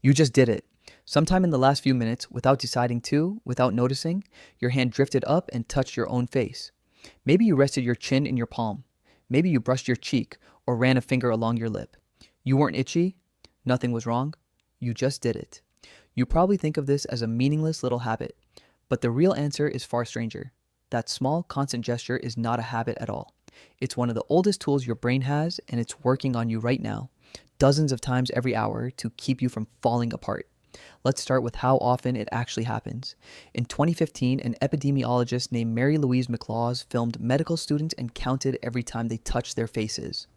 You just did it. Sometime in the last few minutes, without deciding to, without noticing, your hand drifted up and touched your own face. Maybe you rested your chin in your palm. Maybe you brushed your cheek or ran a finger along your lip. You weren't itchy. Nothing was wrong. You just did it. You probably think of this as a meaningless little habit, but the real answer is far stranger. That small, constant gesture is not a habit at all. It's one of the oldest tools your brain has, and it's working on you right now, dozens of times every hour to keep you from falling apart. Let's start with how often it actually happens. In 2015, an epidemiologist named Mary-Louise McLaws filmed medical students and counted every time they touched their faces.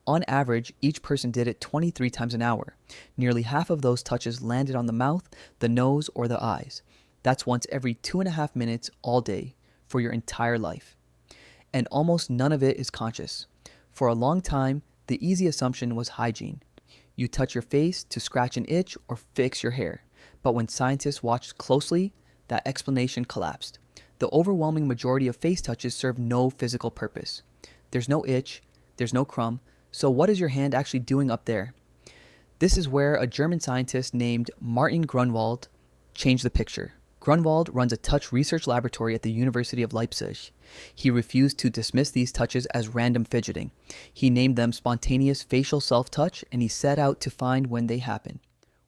On average, each person did it 23 times an hour. Nearly half of those touches landed on the mouth, the nose, or the eyes. That's once every 2.5 minutes all day for your entire life. And almost none of it is conscious. For a long time, the easy assumption was hygiene. You touch your face to scratch an itch or fix your hair. But when scientists watched closely, that explanation collapsed. The overwhelming majority of face touches serve no physical purpose. There's no itch, there's no crumb, so what is your hand actually doing up there? This is where a German scientist named Martin Grunwald changed the picture. Grunwald runs a touch research laboratory at the University of Leipzig. He refused to dismiss these touches as random fidgeting. He named them spontaneous facial self-touch, and he set out to find when they happen.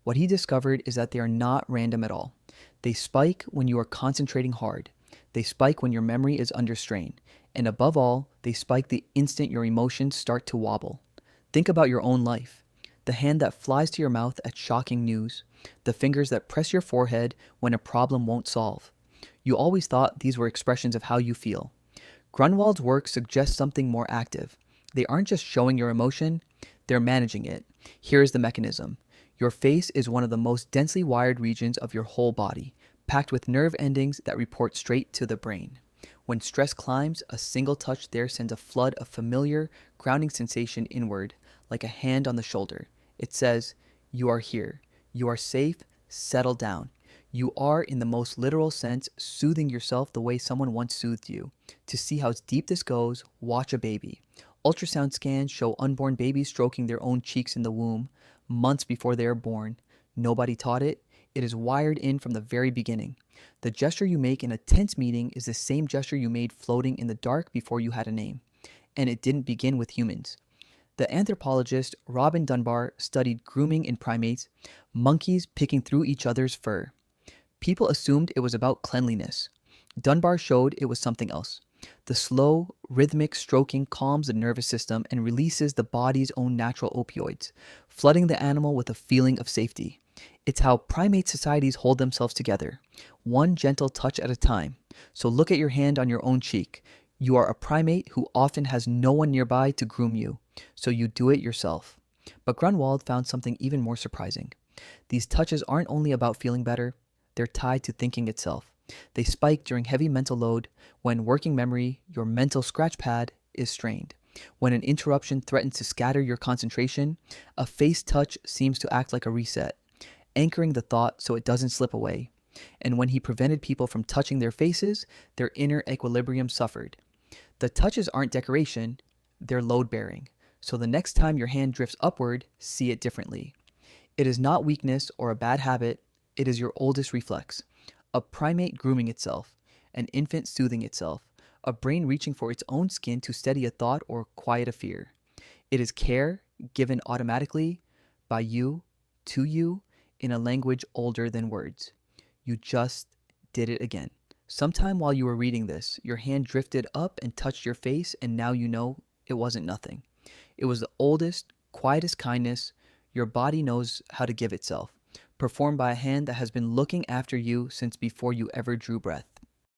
What he discovered is that they are not random at all. They spike when you are concentrating hard. They spike when your memory is under strain. And above all, they spike the instant your emotions start to wobble. Think about your own life. The hand that flies to your mouth at shocking news. The fingers that press your forehead when a problem won't solve. You always thought these were expressions of how you feel. Grunwald's work suggests something more active. They aren't just showing your emotion, they're managing it. Here is the mechanism. Your face is one of the most densely wired regions of your whole body, packed with nerve endings that report straight to the brain. When stress climbs, a single touch there sends a flood of familiar, grounding sensation inward, like a hand on the shoulder. It says, "You are here. You are safe. Settle down." You are, in the most literal sense, soothing yourself the way someone once soothed you. To see how deep this goes, watch a baby. Ultrasound scans show unborn babies stroking their own cheeks in the womb, months before they are born. Nobody taught it. It is wired in from the very beginning. The gesture you make in a tense meeting is the same gesture you made floating in the dark before you had a name. And it didn't begin with humans. The anthropologist Robin Dunbar studied grooming in primates, monkeys picking through each other's fur. People assumed it was about cleanliness. Dunbar showed it was something else. The slow, rhythmic stroking calms the nervous system and releases the body's own natural opioids, flooding the animal with a feeling of safety. It's how primate societies hold themselves together, one gentle touch at a time. So look at your hand on your own cheek. You are a primate who often has no one nearby to groom you, so you do it yourself. But Grunwald found something even more surprising. These touches aren't only about feeling better, they're tied to thinking itself. They spike during heavy mental load, when working memory, your mental scratch pad, is strained. When an interruption threatens to scatter your concentration, a face touch seems to act like a reset, anchoring the thought so it doesn't slip away. And when he prevented people from touching their faces, their inner equilibrium suffered. The touches aren't decoration, they're load-bearing. So the next time your hand drifts upward, see it differently. It is not weakness or a bad habit, it is your oldest reflex. A primate grooming itself, an infant soothing itself, a brain reaching for its own skin to steady a thought or quiet a fear. It is care given automatically by you, to you, in a language older than words. You just did it again. Sometime while you were reading this, your hand drifted up and touched your face, and now you know it wasn't nothing. It was the oldest, quietest kindness your body knows how to give itself, performed by a hand that has been looking after you since before you ever drew breath.